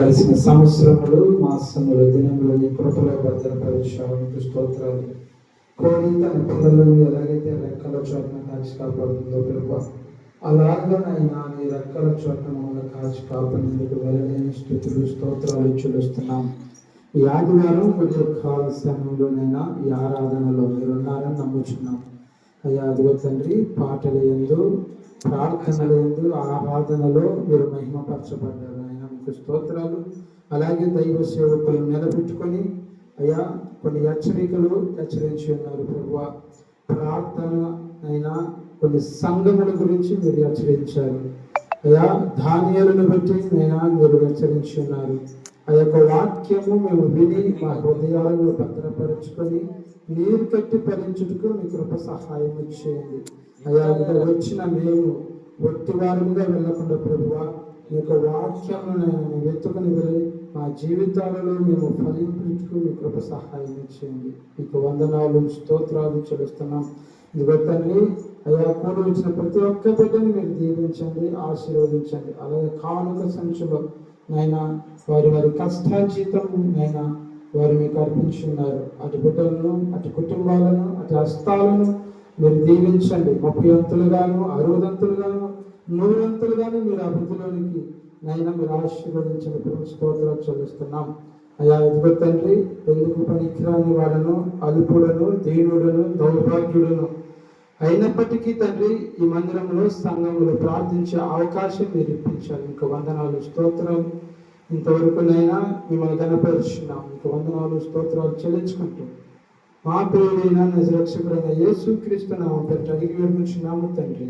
కలిసిన సంవత్సరములు మాసములు దినములు నీ కృపలో భద్రపరిచావు. స్తోత్రాలు. కోడి తన పిల్లలను ఎలాగైతే రెక్కల చోట్న కాచి కాపాడుతుందో ప్రభు, అలాగనైనా నీ రెక్కల చోట్న మమ్మల్ని కాచి కాపాడేందుకు వెళ్ళలేని స్థుతులు స్తోత్రాలు చెల్లిస్తున్నాం. ఈ ఆదివారం కొంచెం కాల సమయంలోనైనా ఈ ఆరాధనలో మీరున్నారని నమ్ముచున్నాం. అయ్యా అదిగో తండ్రి, పాటల యందు ప్రార్థనల యందు ఆరాధనలో మీరు మహిమపరచబడ్డారు. ఆయన మీకు స్తోత్రాలు. అలాగే దైవ సేవకులను నిలబెట్టుకొని అయ్యా కొన్ని హెచ్చరికలు హెచ్చరించి ఉన్నారు ప్రభువా. ప్రార్థన అయినా కొన్ని సంఘముల గురించి మీరు హెచ్చరించారు అయ్యా. ధాన్యాలను బట్టి అయినా మీరు హెచ్చరించి ఉన్నారు. ఆ యొక్క వాక్యము మేము విని మా హృదయాలను భద్రపరుచుకొని నీరు కట్టి ఫలించుటకు మీ కృప సహాయం చేయండి అయ్యా. వచ్చిన మేము ఒట్టి వారముగా వెళ్ళకుండా ప్రభువా, మీ యొక్క వాక్యము మేము వెతుకుని వెళ్ళి మా జీవితాలలో మేము ఫలించుటకు మీ కృప సహాయం చేయండి. మీకు వందనాలు స్తోత్రాలు చెల్లిస్తున్నాం. ఇదిగో తండ్రి అయ్యా, కూడి వచ్చిన ప్రతి ఒక్క బిడ్డని మీరు దీవించండి, ఆశీర్వదించండి. అలాగే కానుక సంచులో నైనా వారి కష్టాజీతం నైనా వారు మీకు అర్పించున్నారు. అటు బిడ్డలను, అటు కుటుంబాలను, అటు హస్తాలను మీరు దీవించండి. 30 అంతులుగాను, 60 అంతులుగాను, 100 అంతులుగాను మీరు అభివృద్ధిలోనికి నైనా మీరు ఆశీర్వదించండి. స్తోత్రాలు చెల్లిస్తున్నాం అయ్యా. ఎదుగు తండ్రి, ఎందుకు పనికిరాని వాడను, అల్పుడను, దీనుడను, దౌర్భాగ్యుడను అయినప్పటికీ తండ్రి ఈ మందిరంలో సంఘంలో ప్రార్థించే అవకాశం మీరు ఇప్పించాలి. మీకు వందనాలు స్తోత్రాలు. ఇంతవరకునైనా మిమ్మల్ని కనపరుచున్నాం. మీకు వందనాలు స్తోత్రాలు చెల్లించుకుంటూ మా ప్రియుడైన నిజరక్షకుడైన యేసుక్రీస్తు నామమున అడిగి వేడుకుంటున్నాము తండ్రి.